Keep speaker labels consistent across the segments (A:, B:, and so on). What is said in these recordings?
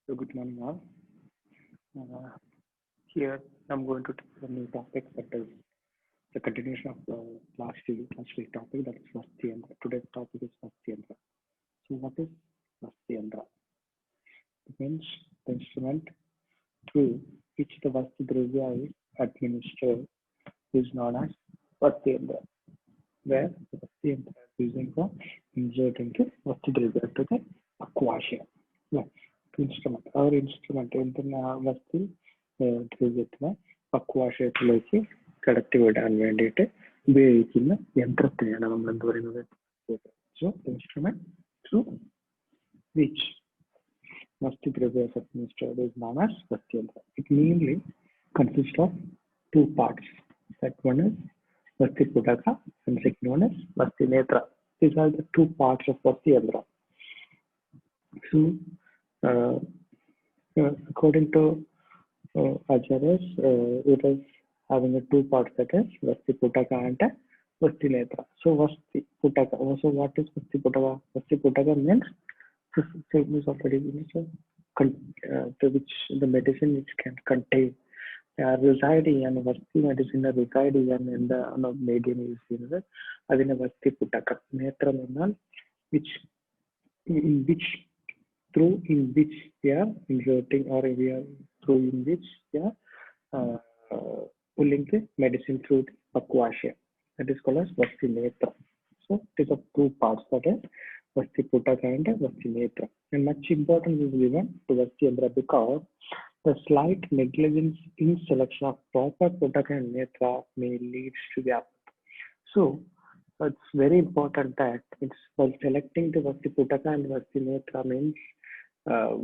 A: So good morning all. Here I'm going to take a new topic that is the continuation of the last week topic, that is Vasti yantra. Today's topic is Vasti yantra. So what is Vasti yantra? It means the instrument through which the Vasti Dravya is administered is known as Vasti yantra, where the Vasti yantra is using for inserting the Vasti Dravya to the aquasha. Yeah, instrument. Our instrument in the Vasti ദ്രവ്യത്തിനെ പക്വാശയത്തിലേക്ക് കടത്തിവിടാൻ വേണ്ടിയിട്ട് ഉപയോഗിക്കുന്ന യന്ത്രത്തെയാണ് നമ്മൾ എന്ത് പറയുന്നത്? So instrument through which Vasti Dravya is administered is known as Vasti yantra. It mainly consists of two parts. That one is Vasti Putaka and second one is Vasti Netra. These are the two parts of Vasti yantra. So, according to Acharyas, it is having a two parts, that is Vasti Putaka and Vasti Netra. So Vasti Putaka. So what is Vasti Putaka? Vasti Putaka means segments of to which the medicine which can contain residing and Vasti medicine residing in the medium is universe. Adina Vasti Putaka. Netra means which in which through in which we are inserting or we are through in which we are pulling the medicine through the aquasha. That is called as Vasti Netra. So it is of two parts, that is Vasti Putaka and Vasti Netra. And much importance is given to Vasti yantra because the slight negligence in selection of proper Putaka and Netra may lead to the. So it's very important that it's while selecting the Vasti Putaka and Vasti Netra means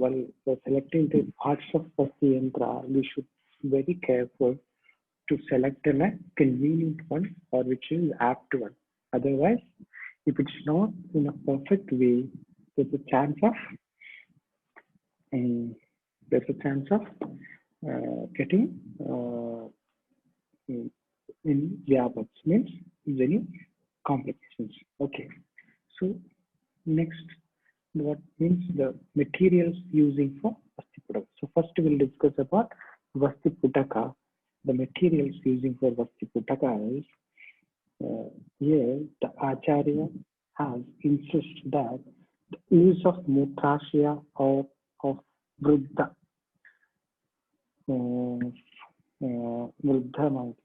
A: while selecting the parts of Vasti yantra, we should be very careful to select a convenient one or which is apt one. Otherwise, if it's not in a perfect way, there's a chance of getting in Vyabats, means any complications. Okay. So next, what means the materials using for Vasti Putaka. So first we'll discuss about Vasti Putaka. The materials using for Vasti Putaka is here the Acharya has insisted that the use of Mutrashya or of Vruddha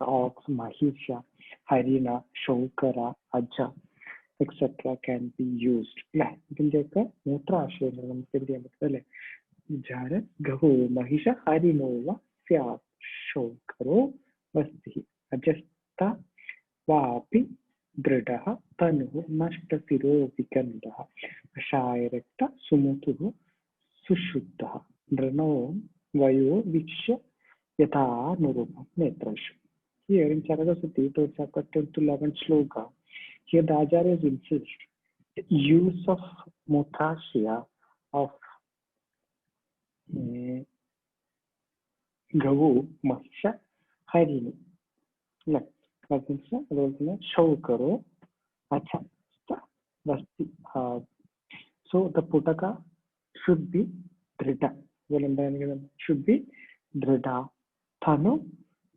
A: of Mahisha, Harina, Shokara, Aja, etc. can be used. ഇതിന്റെയൊക്കെ മൂത്രാശയങ്ങൾ നമുക്ക് എന്ത് ചെയ്യാൻ പറ്റും അല്ലെ? ജാര ഗഹോ മഹിഷ ഹരിനോവ സ്യാത് ശോകരോ വസ്തി അജസ്ത വാപി ദൃഢഃ തനുഃ നഷ്ടശിരോ വികണ്ഠഃ കഷായരക്ത സുമുഖുഃ സുശുദ്ധഃ നൃണോ വയോ വിക്ഷ്യ യഥാ നിരൂപം നേത്രേഷു. Here in Charagasuti, to chapter 10 to 11 sloka, here the Acharyas insist the use of Mutrashya of Gavu, Mahisha, Harini. Shokaro, Acha, Vasti. So the Putaka should be Dhrida. Should be Dhrida. Thanu,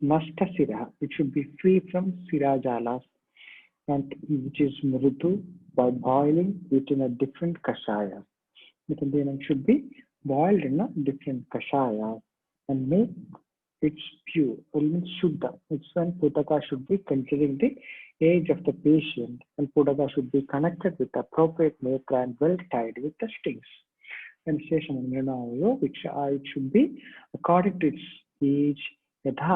A: Nashtasira. It should be free from Sirajalas, and which is Mrutu, by boiling it in a different kashaya. It should be boiled in a different kashaya and make it pure, or means Shuddha. It's when Putaka should be considering the age of the patient, and Putaka should be connected with the appropriate netra and well tied with the strings. And which it should be according to its age, yatha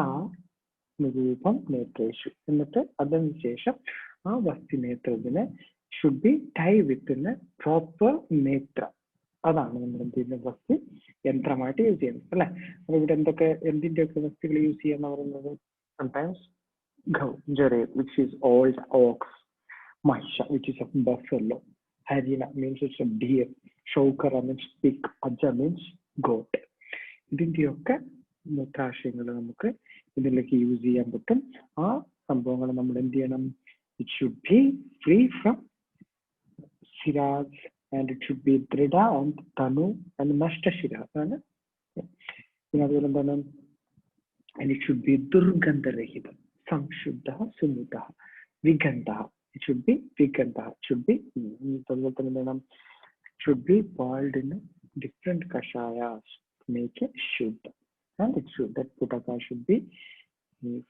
A: nirupam netreshu. എന്നിട്ട് അതിനുശേഷം ആ വസ്തി നേത്രത്തിനെ should be tied within a proper netra. അതാണ് നമ്മൾ എന്ത് ചെയ്യുന്നത്? വസ്തി യന്ത്രമായിട്ട് use ചെയ്യുന്നത് അല്ലെ? അപ്പൊ ഇവിടെ എന്തിന്റെയൊക്കെ വസ്തുക്കൾ യൂസ് ചെയ്യാന്ന് പറയുന്നത്? സംടൈംസ് ജറേ, which is old ox, Mahisha, which is of buffalo, Harina means it's a deer, Shokara means pig, Aja means goat. ഇതിന്റെയൊക്കെ മൂത്രാശയങ്ങൾ നമുക്ക് ഇതിലേക്ക് യൂസ് ചെയ്യാൻ പറ്റും. ആ സംഭവങ്ങൾ നമ്മൾ എന്ത് ചെയ്യണം? It should be free from Siraj and it should be Drida and Tanu and Nastashira. And it should be durgandharahita, samshuddha, sumudha, vigandha. It should be vigandha. It should be boiled in different kashayas to make it shuddha. And it should, that putaka should be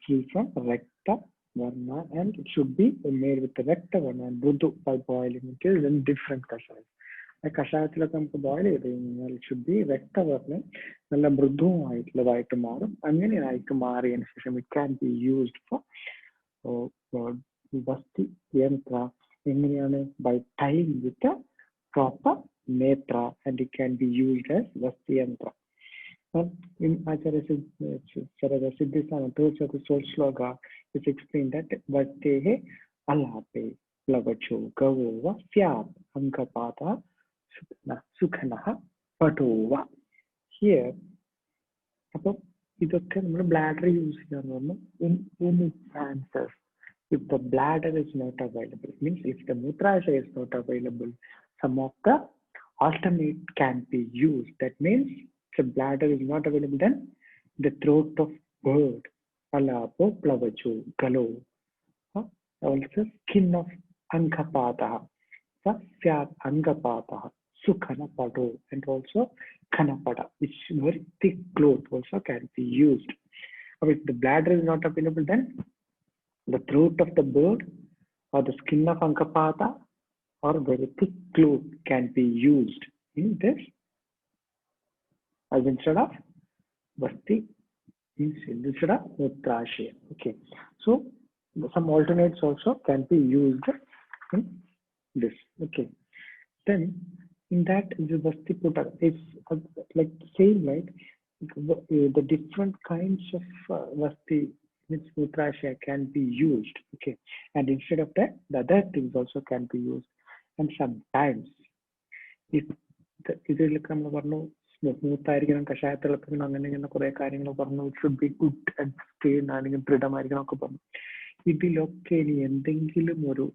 A: free from Rakta Varna, and it should be made with Rakta Varna and Brudu by boiling it in different kashayas. A kashayatila come to boil it, it should be Rakta Varna, നല്ല മൃദുവായിട്ടുള്ളതായിട്ട് മാറും. അങ്ങനെയായിട്ട് മാറിയതിനു ശേഷം it can be used for Vasti yantra. എങ്ങനെയാണ് by tying with a proper netra, and it can be used as Vasti yantra. In Acharya Siddhisana, third soul sloga, it's explained that Vastehe alape plavacho gavova syat ankapata sukhanaha patova. Here, ഇതൊക്കെ നമ്മൾ bladder use ചെയ്യാന്ന് പറഞ്ഞു. In its answers, if the bladder is not available, means if the mutrasha is not available, some of the alternate can be used. That means if the bladder is not available, then the throat of bird, alapo plavacho galo, also skin of ankapata, sasyat angapata, sukhana pado, and also kanapada, which is very thick cloth, also can be used. If the bladder is not available, then the throat of the bird or the skin of ankapata or very thick cloth can be used in this, as instead of Vasti, instead of Mutrashya. Okay, so some alternates also can be used in this. Okay, then in that the Vasti Putaka is like same, right? The different kinds of Vasti, means Mutrashya, can be used. Okay, and instead of that, the other things also can be used. And sometimes if ഇതിലൊക്കെ നമ്മൾ പറഞ്ഞു smooth ആയിരിക്കണം, കഷായത്തിൽ അങ്ങനെ ഇങ്ങനെ കുറെ കാര്യങ്ങൾ പറഞ്ഞു, it should be good and Stern അല്ലെങ്കിൽ ദൃഢമായിരിക്കണം ഒക്കെ പറഞ്ഞു. ഇതിലൊക്കെ ഇനി എന്തെങ്കിലും ഒരു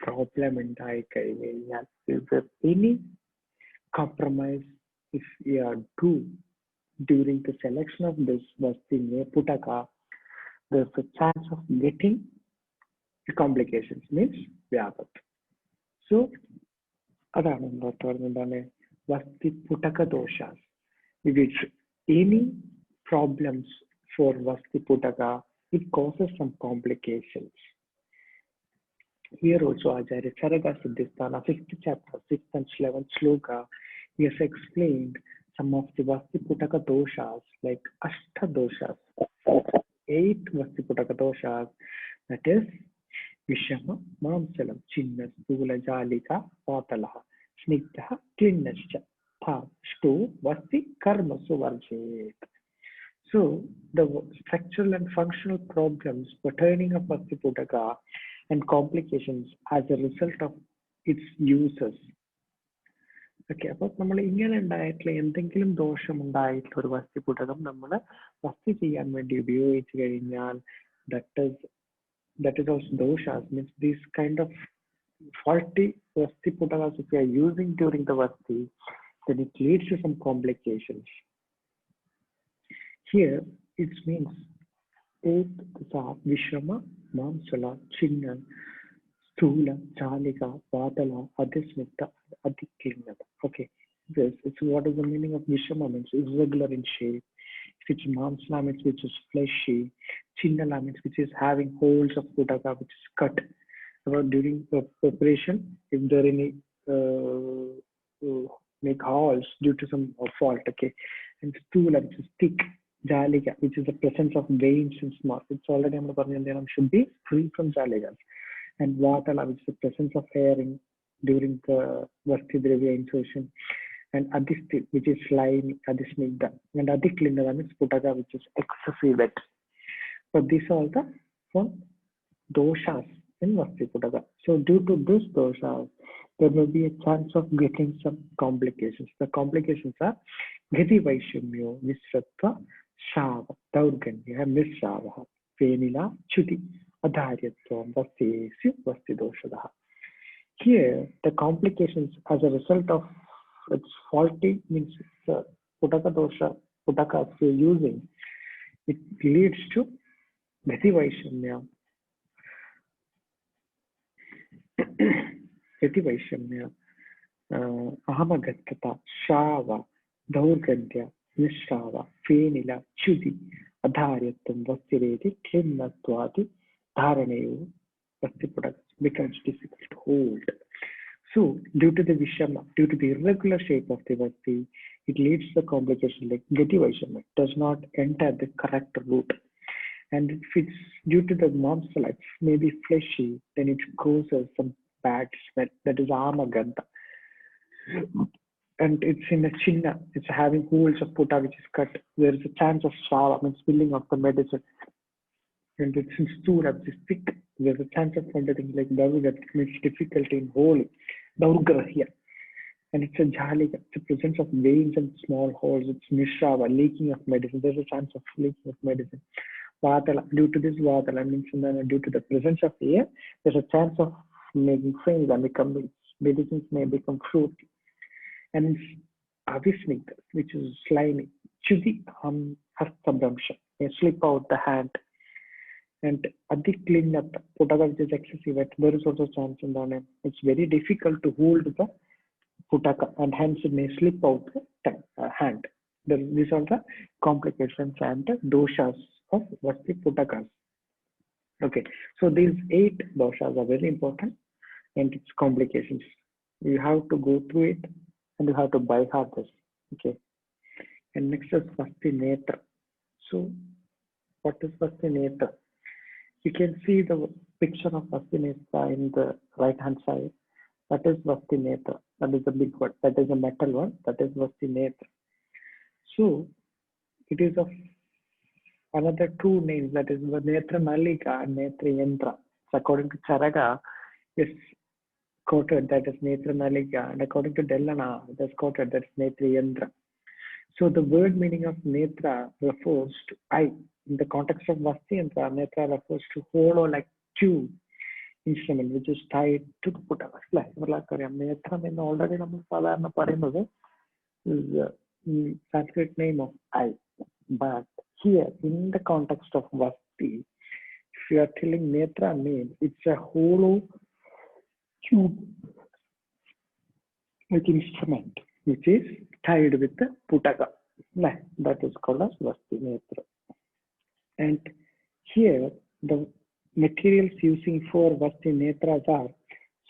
A: പ്രോബ്ലം ഉണ്ടായി കഴിഞ്ഞു കഴിഞ്ഞാൽ, any compromise if we are do during the selection of this Vasti Putaka, there's a chance of getting complications, means Vyapat. So adana Vasti Putaka doshas. If it's any problems for Vasti Putaka, it causes some complications. Here also Acharya Charaka Siddhisthana, 5th chapter, 6th and 11th sloka, he has explained some of the Vasti Putaka doshas, like Ashta doshas, 8 Vasti Putaka doshas, that is Vishama, Mamsalam, Chinna, Stula, Jalika, Vatalaha, Snigdha, Klinnascha, Tha, Stu, Vasti, Karma, Suvarjit. So the structural and functional problems pertaining of Vasti Putaka and complications as a result of its uses. Okay, അപ്പോൾ നമ്മൾ ഇങ്ങനെ ഉണ്ടായിട്ടുള്ള എന്തെങ്കിലും ദോഷം ഉണ്ടായിട്ടുള്ള ഒരു വസ്തി പുടകം നമ്മൾ വസ്തി ചെയ്യാൻ വേണ്ടി ഉപയോഗിച്ചു കഴിഞ്ഞാൽ, that is also doshas, means these kind of faulty vasti putakas if you are using during the vasti, then it leads to some complications. Here it means Vishama, Mamsala, Chinna, Stula, Jalika, Vatala, Adhismita, Adiklinata. Okay, this is what is the meaning of Vishama, means irregular in shape. If it's Mamsala, means which is fleshy. Chinna means which is having holes of Putaka, which is cut during the preparation. If there are any make holes due to some fault. Okay, and Stula, which is thick. Jalika, which is the presence of veins and small. It's already should be free from jalikas. And Vatala, which is the presence of hairing during the Vasti Dravya insertion. And Adhisti, which is slimy, Adhisnigdha. And Adhiklinda means Putaka, which is excessive wet. But these are all the some doshas in Vasti Putaka. So due to this doshas, there may be a chance of getting some complications. The complications are Gati Vaishumyo, Visratva, Shava, Daurganya, Misrava, Venila, Chuti, Adharyatvam, Vasti, Vasti Doshadaha. Here, the complications as a result of its faulty, means Putaka dosha Putakas you're using, it leads to Gati Vaishamya. Gati Vaishamya, Ahamagatata, Shava, Daurgadya, Nishrava, Fenila, Chudi, Adharyatam, Vastireti, Klimnatwati, Dharaneyu, Vasti Putakas becomes difficult to hold. So, due to the Vishama, due to the irregular shape of the Vasti, it leads to complication like Gati Vaishamya, does not enter the correct route. And if it's due to the non-select, maybe fleshy, then it causes some bad smell. That is Amaganda. And it's in a chinna, it's having holes of puta which is cut. There is a chance of shava, means spilling of the medicine. And it's in stura, which is thick. There's a chance of something like davu that makes difficulty in holding. Daurgrahya. And it's a jhalika, it's the presence of veins and small holes. It's nishrava, leaking of medicine. There's a chance of leaking of medicine. Vatala, due to this vatala, means due to the presence of air, there's a chance of making frames and become medicines may become fruity. And it's avisnigdha, which is slimy. Chudi hastabramsha, may slip out the hand. And adik klinnata, putaka which is excessive, there is also chance in the name. It's very difficult to hold the putaka and hence it may slip out the hand. These are the complications and the doshas of Vasti Putakas. Okay, so these 8 doshas are very important and its complications. You have to go through it and you have to by heart this. Okay, and next is Vasti Netra. So, what is Vasti Netra? You can see the picture of Vasti Netra in the right hand side. That is Vasti Netra. That is a big word. That is a metal word. That is Vasti Netra. So, it is of another 2 names, that is the Netra Nalika and Netra Yantra. So according to Charaga, is quoted that is Netra Nalika, and according to Dellana, it is quoted that is Netra Yantra. So the word meaning of Netra refers to eye. In the context of Vasti Yantra, Netra refers to hollow like tube instrument which is tied to the putaka. Netra means already is the Sanskrit name of eye. But here, in the context of Vasti, if you are telling Netra name, it's a hollow tube like instrument which is tied with the putaka. That is called as Vasti Netra. And here, the materials using for Vasti Netras are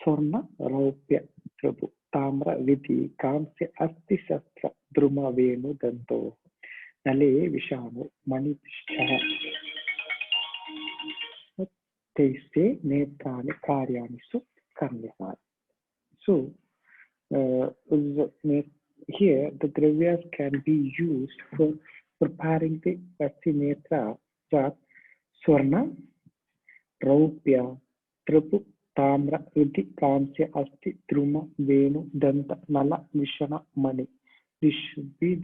A: Swarna, Raupya, Prabhu, Tamra, Vidhi, Kamsya, Asti, Shastra, Druma, Venu, Danto. Nale Vishanu Manipishta Taste Netrani Karyani so Karnika. So here the dravyas can be used for preparing the Vasti Netra that Swarna, Raupya, Tripu, Tamra, Vidhi, Kamsya, Asti, Druma, Venu, Danta, Nala, Vishana, Mani. This should be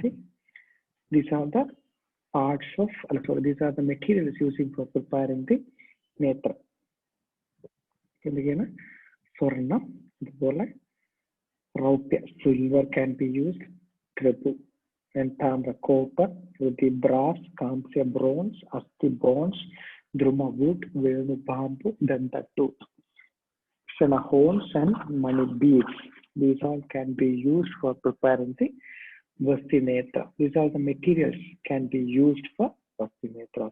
A: these are the parts of, these are the materials using for preparing the netra. Swarna, Raupya, silver can be used, Tripu and Tamra, copper, with the brass, Kamsya, bronze, Asti, bronze, Druma, wood, Venu, bamboo, Danta, tooth, Shana, horns, and Mani, beads. These all can be used for preparing the Vasti Netra. These are the materials can be used for Vasti Netra.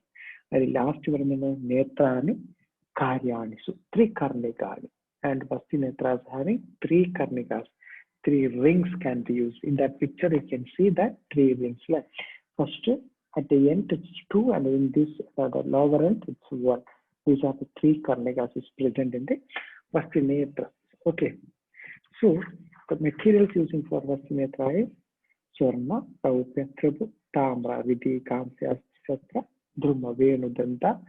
A: And the last one is Netrani Karyani. So 3 Karnikani. And Vasti Netra is having 3 Karnikas. 3 rings can be used. In that picture, you can see that 3 rings. Like first, at the end, it's 2, and in this, the lower end, it's 1. These are the 3 Karnikas is present in the Vasti Netra. Okay. So the materials using for Vasti Netra is Swarna, Raupya, Tripu, Tamra, Vidhi, Kamsya, Shastra, Druma, Venu, Danta,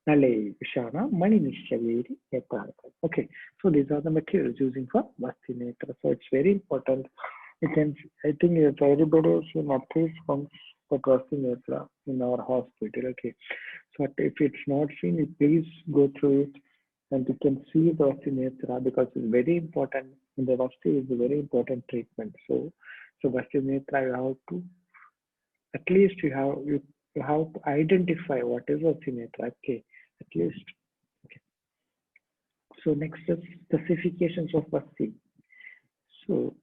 A: Nale, Vishana, Mani, Nishaveri, Netra. Okay, so these are the materials using for Vasti Netra. So it's very important. You can, I think everybody should at least comes for Vasti Netra in our hospital. Okay, so if it's not seen, please go through it and you can see the Vasti Netra because it's very important. And the Vasti is a very important treatment. So Vasti Netra, you have to At least you have to identify what is Vasti Netra. Okay, at least. Okay. So next is specifications of Vasti. So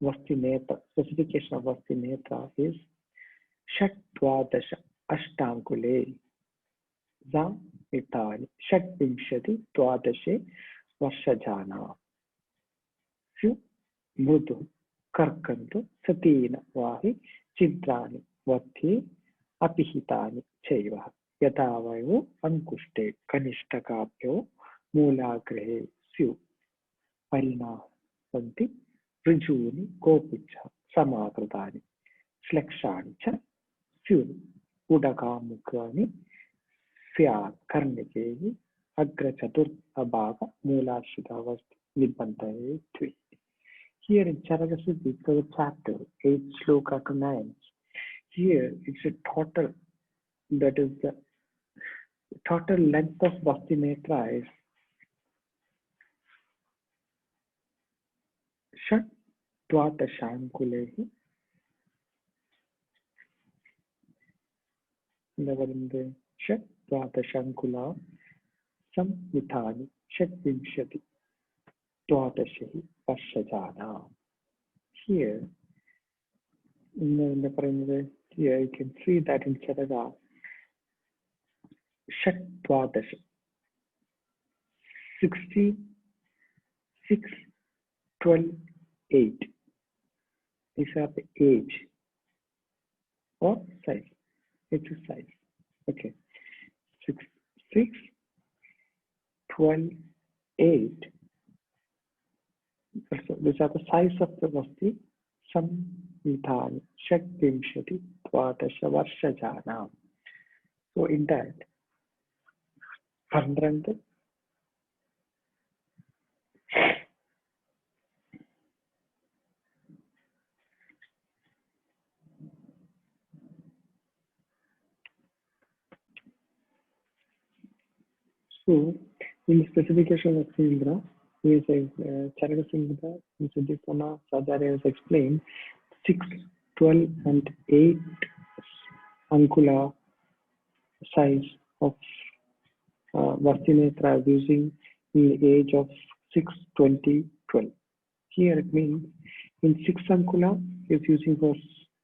A: Vasti Netra, specification of Vasti Netra is षट्द्वादश अष्टाङ्गुले एतानि षड्विंशति द्वादशे वर्षजाना मृदु कर्कन्तु सतीन वाहि छिद्राणि मध्ये अपिहितानि चैव यथा वयो अंकुष्टे कनिष्ठकाभ्यो मूलाग्रे स्युः परिणामन्ति ऋजूनि गोपुच्छा समाकृतानि श्लेक्षाणि च स्युः उडकामुखानि स्यात् कर्णिकैः अग्रचतुर्थभाग मूलाश्रितावस्ति निबन्धये द्वे. Here in Charagasuti, the chapter 8 shloka to 9. Here it's a total, that is the total length of Vasti Netra is Shat Dvatashankulehi. Navarinde Shat Dvatashankula Samvithani Shat Vimshati Dvadashehi Varshajana. Here, in the primary, here you can see that in Charaga, Shat Dvadash, 60, 6, 12, 8. These are the age or size. It's a size. Okay. 6, 6, 12, 8. So these are the size of the Vasti. Samvithani Shakvimshati Dvadasha Varshajana. So in that, 100. So in the specification of Sindra, he says Charaka Sindra, Siddhipana Sajari has explained 6, 12, and 8 Ankula size of Vasti Netra using in the age of 6, 20, 12. Here it means in 6 Ankula is using for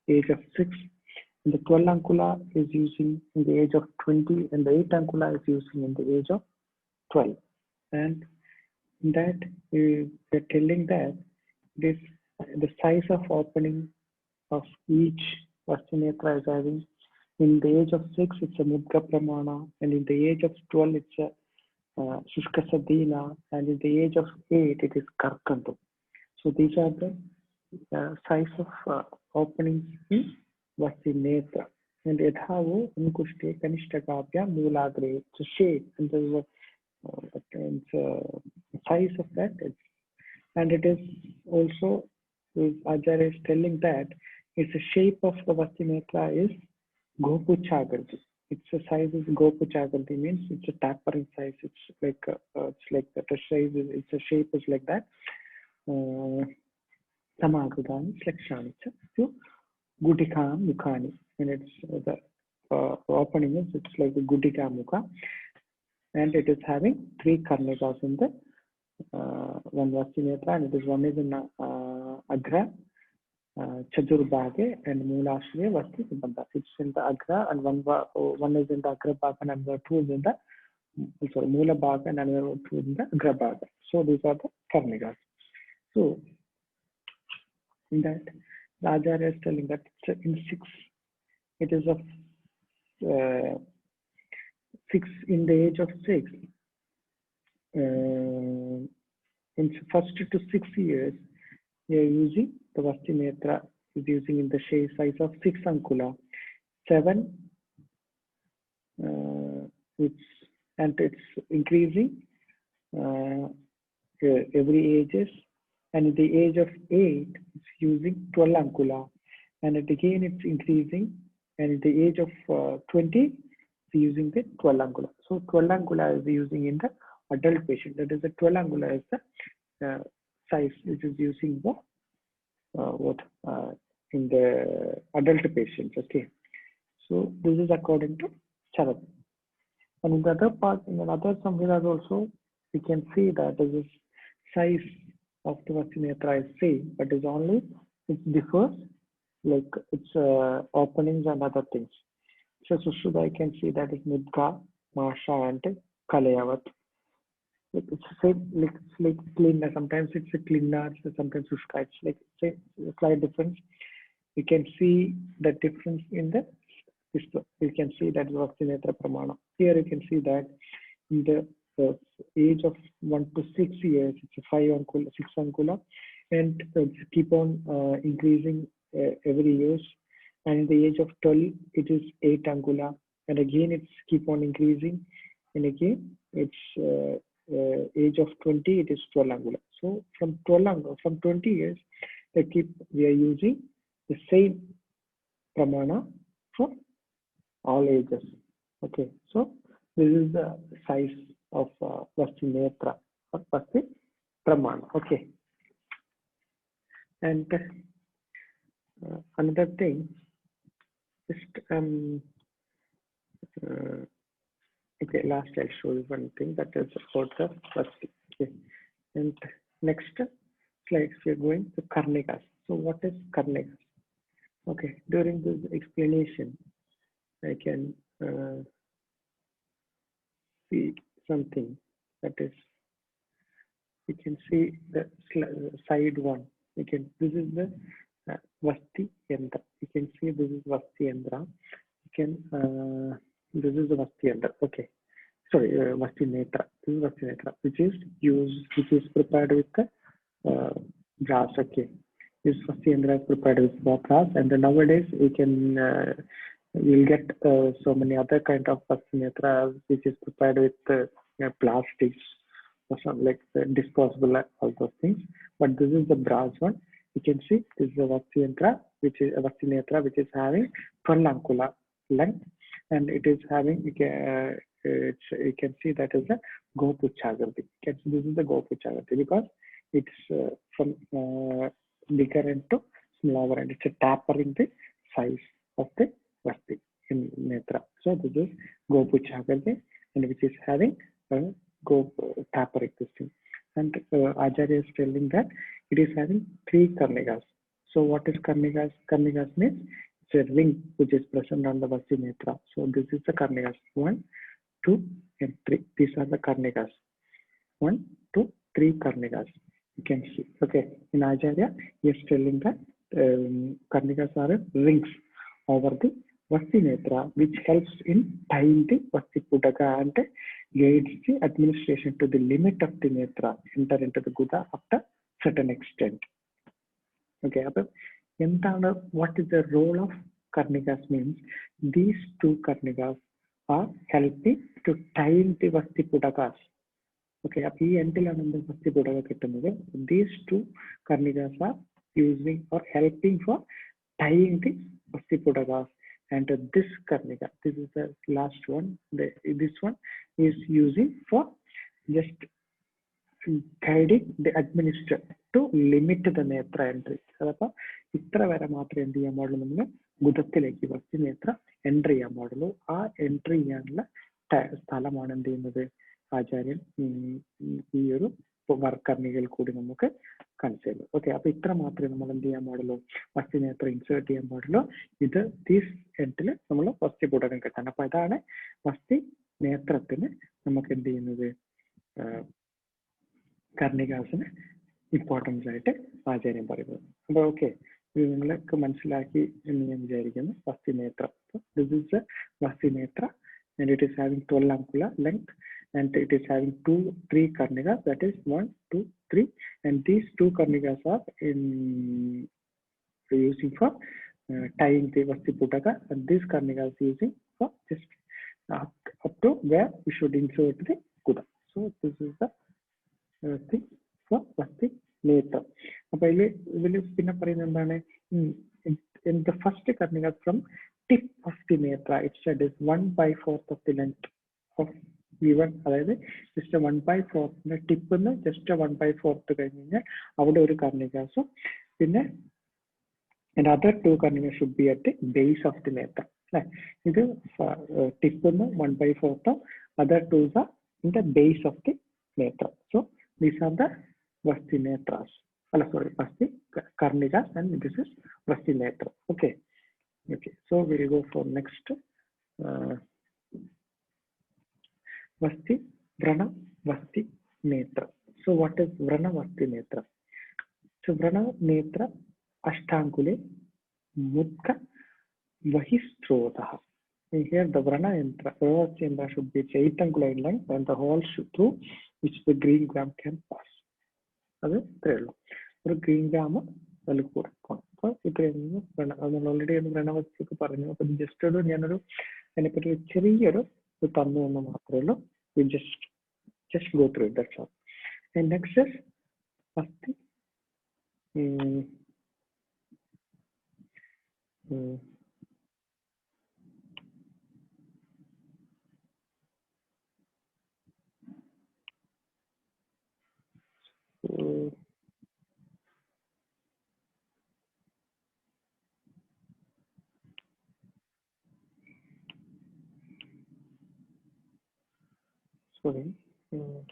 A: age of 6, and the 12 Ankula is using in the age of 20, and the 8 Ankula is using in the age of 12. And in that we are telling that this the size of opening of each Vasti Netra is having in the age of 6 it's a Mudga Pramana, and in the age of 12 it's a Shushka Sadina, and in the age of 8 it is Karkantu. So these are the size of openings in Vasti Netra. And Yadhavu Ankushte Kanishtakabhya Moolagre, it's a shape, and there is a size of that, and it is also, Acharya is telling that it's a shape of the Vasti Netra is Gopuchagardi. It's a size is Gopuchagardi, means it's a tapering size. It's like that. The size is, it's a shape is like that. Samagudani Slekshani to Gudika Mukhani, and it's the opening is it's like a Gudika Mukha. And it is having 3 karnikas in the one Vasti Netra, and it is one is in Agra, Chadurbhage, and Moolashriya Vasti Nibbandha. It's in the Agra, and one is in the Agra Bhaga, and another 2 is in the Moola Bhaga, and another 2 in the Agra Bhaga. So these are the karnikas. So in that, the Acharya is telling that in 6, it is of 6 in the age of 6. In first to 6 years, we are using the Vasti Netra is using in the size of 6 Ankula, 7, and it's increasing every ages, and in the age of 8, it's using 12 Ankula, and again it's increasing, and in the age of 20, it's using the 12 Ankula. So 12 Ankula is using in the adult patient. That is the 12 Ankula is the size which is using the in the adult patients. Okay. So this is according to Charat. And in the other part, in another samhitas also, we can see that the size of the Vasti Netra is same, but is only it differs like its openings and other things. So Sushruta, I can see that is Mudga, Masha, and Kalayavat. Like it's same, like it's like cleaner. Sometimes it's a cleaner, sometimes Sushka. It's like it's a slight difference. We can see the difference in the system. You can see that Vasti Netra Pramana. Here you can see that in the age of 1 to 6 years, it's a 5 ankula, 6 ankula, and it's keep on increasing every year. And in the age of 12, it is 8 ankula, and again it's keep on increasing, and again it's age of 20, it is 12 ankula. So from 12 ankula, from 20 years, we are using the same pramana for all ages. Okay, so this is the size of Vasti Netra or Vasti Pramana. Okay, and another thing, just okay, last I'll show you one thing that is about the Vasti. Okay, and next slides we are going to Karnikas. So what is Karnikas? Okay, during this explanation, I can see something that is, you can see the side one. You can, this is the Vasti yantra. You can see this is Vasti yantra. You can, this is the Vasti yantra. Okay, sorry, Vasti netra. This is Vasti netra, which is used, which is prepared with the brass. Okay, this Vasti yantra is prepared with brass, and then nowadays we can you'll get so many other kind of Vasti netra which is prepared with plastics or something like disposable, all those things. But this is the brass one. You can see this is a Vasti yantra, which is a Vasti netra, which is having 12 ankula length, and it is having you can see that is a Gopuchagarthi. This is the Gopuchagarthi because it's from bigger end to smaller end. It's a tapering the size of the Vasti in netra. So this is Gopuchagarthi, and which is having tapering this thing. And Acharya is telling that it is having 3 karnikas. So what is karnikas? Karnikas means it's a ring which is present on the Vasti netra. So this is the karnikas 1, 2, and 3. These are the karnikas. 1, 2, 3 karnikas. You can see. Okay, in Acharya he is telling that karnikas are rings over the Vasti netra, which helps in tying the Vasti Putaka and guides the administration to the limit of the netra, enter into the Guda after certain extent. Okay, what is the role of Karnikas means these 2 Karnikas are helping to tie the Vasti Putakas. Okay, the Vasti Putaka, these 2 Karnikas are using or helping for tying the Vasti Putakas. And this Karnika, this is the last one. This one is using for just guiding the administrator to limit the netra entry. So, itra vara matra endu cheyan padulla nammal gudathilekku Vasti netra entry cheyan padulla. Aa entry cheyanulla സ്ഥലമാണ് എന്ത് ചെയ്യുന്നത് ആചാര്യൻ ഈ ഒരു വർക്കർണികൾ കൂടി നമുക്ക് consider. Okay, അപ്പൊ ഇത്ര മാത്രമേ നമ്മൾ എന്ത് ചെയ്യാൻ പാടുള്ളൂ, Vasti netra ഇൻസേർട്ട് ചെയ്യാൻ പാടുള്ളൂ. ഇത് ദീസ് എൻഡിൽ നമ്മൾ Vasti പുടകം കെട്ടാൻ. അപ്പൊ അതാണ് Vasti നേത്രത്തിന് നമുക്ക് എന്ത് ചെയ്യുന്നത് കർണികാസിന് ഇമ്പോർട്ടൻസ് ആയിട്ട് ആചാര്യം പറയുന്നത്. അപ്പൊ ഓക്കെ, ഇത് നിങ്ങളൊക്കെ മനസ്സിലാക്കി എന്ന് ഞാൻ വിചാരിക്കുന്നു. Vasti netra, this is the Vasti netra and it is having 12 ankula length, and it is having 3 karnikas, that is 1, 2, 3, and these 2 karnikas are using for tying the Vasti Putaka, and this karnika is using for just up to where we should insert the Kuda. So this is the thing for Vasti netra. Appo idile pinna parayunna endane in the first karnika from tip of the netra, it said is 1/4 of the length of V1, അതായത് just 1/4 tip just 1/4 കഴിഞ്ഞ് കഴിഞ്ഞാൽ അവിടെ ഒരു കർണികാസും പിന്നെ and other 2 karnikas should be at the base of the netra. It is tip 1/4, other two are in the base of the netra. So these are the Vasti netras. Vasti Karnikas, and this is Vasti netra. Okay. So we'll go for next. Vasti, Vrana, Vasti, Netra. So what is Vrana, Vasti, Netra? So Vrana, Netra, Ashtangule, Mutka, Vahistrota. Here the Vrana Yantra should be 8 angular length and the hole through which the green gram can pass. That's it. For green gram, so it is already Vrana was just to do and if it is cherry, we just go through it. That's all. And next is Vasti. Sorry. So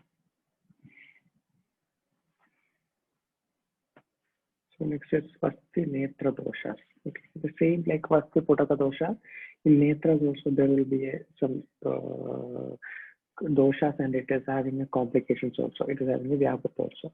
A: next is Vasti Netra doshas. Okay. The same like Vasti Potaka dosha. In Netras also there will be some doshas and it is having a complications also. It is having a Vyabhat also.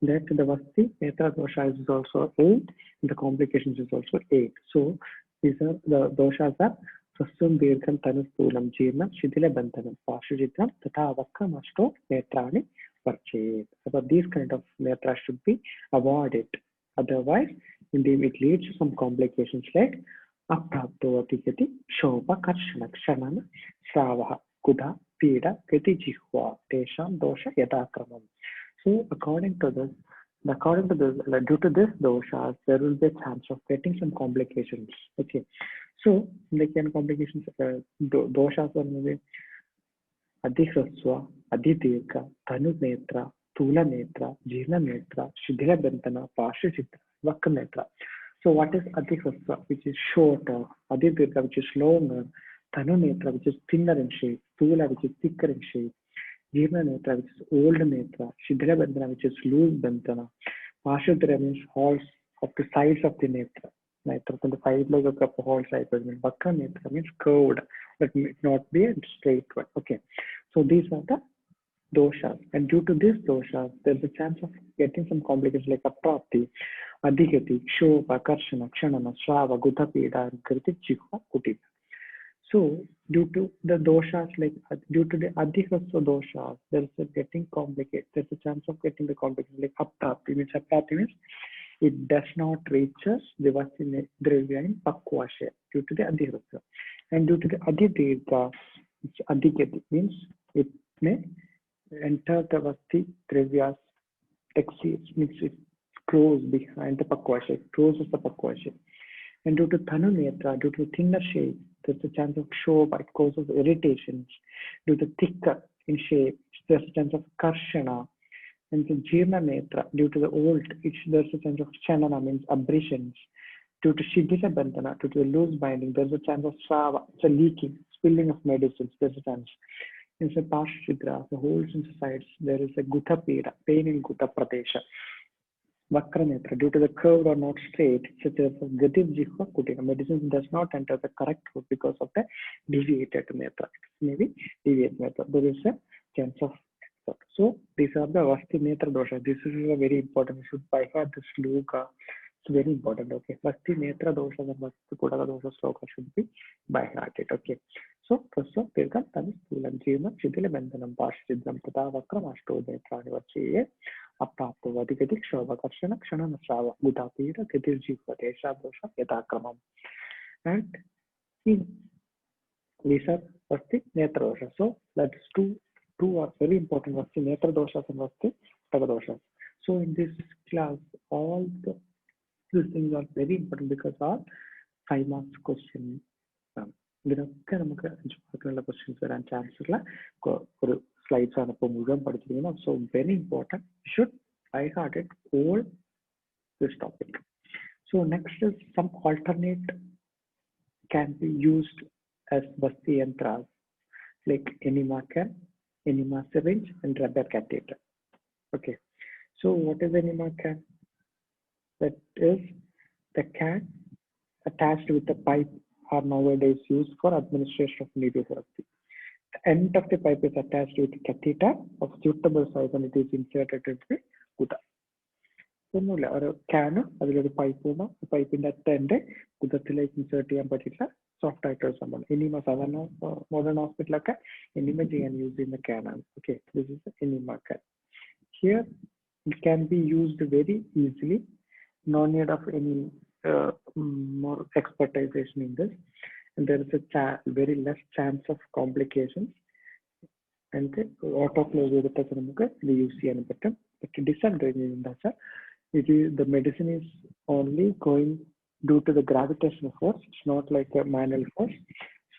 A: That the Vasti Netra dosha is also 8. The complications is also 8. So these are the doshas are Swastam Dirgham Tanustulam Jirnam Shidila Bantanam Pashujitram Tata Vakam Ashto Netrani Parchet. So these kind of netras should be avoided. Otherwise, it leads to some complications like Aprapto Atikati, Shobha, Karshana, Kshanana, Sravaha, Kudha, Pida, Kati Jihwa, Tesham, Dosha, Yadakramam. So according to this, due to this doshas, there will be a chance of getting some complications. Okay. So, like complications, doshas are maybe Adhihraswa, Adhidirgha, Dhanu Netra, Tula Netra, Jirna Netra, Shidhila Bantana, Pashachitra, Vakka Netra. So what is Adhihraswa, which is shorter, Adhidirgha, which is longer, Dhanu Netra, which is thinner in shape, Tula, which is thicker in shape, Jirna Netra, which is old Netra, Shidhila Bantana, which is loose Bantana, Pashachitra means holes of the sides of the Netra. Netra from the side like a cup of whole side, but Vakka Netra means curved, but it not be a straight one. Okay. So these are the doshas, and due to these doshas, there's a chance of getting some complications like Aprapti, Adhigati, Shobha, Karshana, Kshanana, Shrava, Gutapida, and Kriti, Jihva, Kutina. So due to the doshas, like due to the Adhihraswa doshas, there's a getting complicated. There's a chance of getting the complications like Aprapti means it does not reach us the Vasti Dravya in Pakvashe due to the Adhihraswa. And due to the Adhidirgha, which Adhigati means it may enter the Vasti Dravyas, exceeds, means it grows behind the Pakvashe, it closes the Pakvashe. And due to Dhanu Netra, due to thinner shape, there's a chance of Shobha, it causes irritations. Due to thicker in shape, there's a chance of Karshana. And the Jirna Netra, due to the old, there's a chance of Chanana, means abrasions. Due to Shidhila Bandhana, due to the loose binding, there's a chance of Srava, it's a leaking, spilling of medicines, there's a chance. In the Pashchidra, the holes in the sides, there is a Gutha Pira, pain in Gutha Pradesha. Vakra Netra, due to the curve or not straight, such as Gativ Jihva Kutina, medicine does not enter the correct route because of the deviated Netra. Maybe deviated Netra. There is a chance of. So these are the Vasti Netra dosha. This is a very important. You should by heart this sloka. It's very important. Okay. Vasti Netra dosha and Vasti Potaka dosha sloka should be by hearted. Okay. So first of Dirgham Tanis Tulam Jima Shidhila Bandhanam Pashchidram Tata Vakram Ashto Netrani Vachiye Aprapto Vadigadik Shobha Karshana Kshanana Srava Gutapira Gadir Jihva Desha dosha Yadakramam. And these are Vasti Netra dosha. So that's two are very important, Vasti Netra doshas and Vasti Potaka doshas. So in this class, all these things are very important because our 5 marks question. ഇതിനൊക്കെ നമുക്ക് 5 മാർക്കിനുള്ള questions വരാൻ chance ഉള്ള ഒരു slides ആണ് ഇപ്പോൾ മുഴുവൻ പഠിച്ചിരിക്കുന്നത്. So very important, should by heart it all this topic. So next is some alternate can be used as Vasti yantras like enema can, enema syringe, and rubber catheter. Okay, so what is enema can? That is the can attached with the pipe are nowadays used for administration of needle therapy. The end of the pipe is attached with a catheter of suitable size and it is inserted into the kuda. ഒന്നുമില്ല ഒരു can അതിലൊരു pipe ഇടാം പൈപ്പിന്റെ അറ്റന്റെ കുതത്തിലേക്ക് insert ചെയ്യാൻ പറ്റില്ല soft ആയിട്ടൊരു സംഭവം enema സാധാരണ മോഡേൺ ഹോസ്പിറ്റലൊക്കെ എനിമ ചെയ്യാൻ യൂസ് ചെയ്യുന്ന ക്യാനാണ് okay this is enema can here it can be used very easily no need of any more expertization in this and there is a very less chance of complications and autoclave ചെയ്തിട്ടൊക്കെ നമുക്ക് ഇത് use ചെയ്യാൻ പറ്റും പക്ഷെ disadvantage എന്താ വെച്ചാൽ the medicine is only going due to the gravitational force. It's not like a manual force.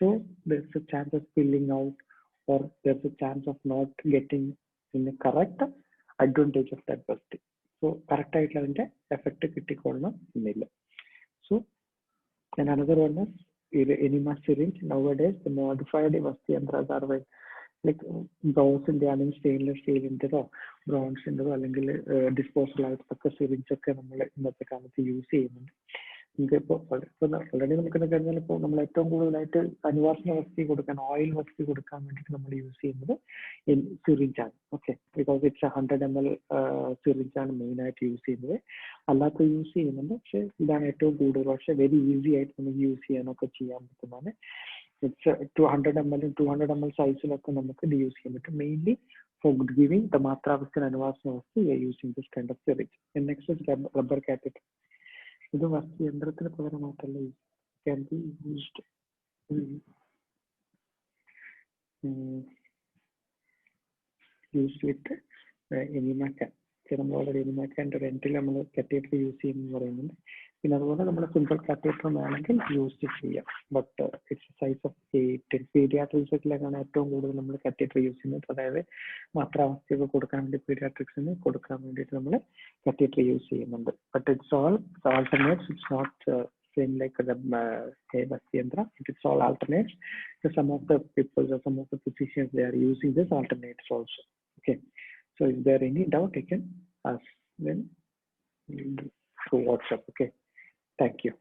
A: So there's a chance of spilling out or there's a chance of not getting in the correct advantage of that Vasti. So correct effect kittikollam innilla. So and another one is enema syringe. Nowadays the modified Vasti yantras are like ബ്രോൺസിന്റെ ആണെങ്കിൽ stainless സ്റ്റീലിൻ്റെതോ ബ്രോൺസിൻ്റെതോ അല്ലെങ്കിൽ disposable ആയിട്ടൊക്കെ syringe ഒക്കെ നമ്മൾ ഇന്നത്തെ കാലത്ത് use ചെയ്യുന്നുണ്ട് നമുക്കിപ്പോൾ already നമുക്കെന്ന് കഴിഞ്ഞാൽ ഇപ്പോൾ നമ്മൾ ഏറ്റവും കൂടുതലായിട്ട് അനിവാർജന വസ്തി കൊടുക്കാൻ ഓയിൽ വസ്തി കൊടുക്കാൻ വേണ്ടിയിട്ട് നമ്മൾ യൂസ് ചെയ്യുന്നത് സിറിഞ്ചാണ് ഓക്കെ ബിക്കോസ് ഇറ്റ്സ് 100 ml സിറിഞ്ചാണ് മെയിനായിട്ട് യൂസ് ചെയ്യുന്നത് അല്ലാത്ത യൂസ് ചെയ്യുന്നുണ്ട് പക്ഷെ ഇതാണ് ഏറ്റവും കൂടുതൽ പക്ഷെ വെരി ഈസി ആയിട്ട് നമുക്ക് യൂസ് ചെയ്യാനൊക്കെ ചെയ്യാൻ പറ്റുന്നതാണ് it's 200 ml and 200 ml size ഒക്കെ നമുക്ക് ഇത് യൂസ് ചെയ്യാൻ പറ്റും മെയിൻലി for giving the മാത്രാവസ്ഥ അനുവാസന വസ്തു we are using this kind of syringe and next is rubber catheter ഇത് വസ്തു യന്ത്രത്തിന് പകരമായിട്ടല്ല can be used used with enema can നമ്മൾ ഓൾറെഡി enema can റെന്റിൽ നമ്മൾ catheter യൂസ് ചെയ്യുന്നു പറയുന്നുണ്ട് പിന്നെ അതുപോലെ നമ്മൾ സിമ്പിൾ കാത്തീറ്റർ വേണമെങ്കിൽ യൂസ് ചെയ്യാം ബട്ട് ഇറ്റ്സ് സൈസ് ഓഫ് 8 പീഡിയാട്രിക്സിലാണ് ഏറ്റവും കൂടുതൽ നമ്മൾ കാത്തീറ്റർ യൂസ് ചെയ്യുന്നത് അതായത് മാത്രാവസ്ഥയൊക്കെ കൊടുക്കാൻ വേണ്ടി പീഡിയാട്രിക്സിന് കൊടുക്കാൻ വേണ്ടിയിട്ട് നമ്മൾ കാത്തീറ്റർ യൂസ് ചെയ്യുന്നുണ്ട് but it's all alternates it's not same like the Vasti yantra it's all alternates so some of the people or some of the physicians they are using this alternates also okay so if there any doubt you can ask them through WhatsApp okay thank you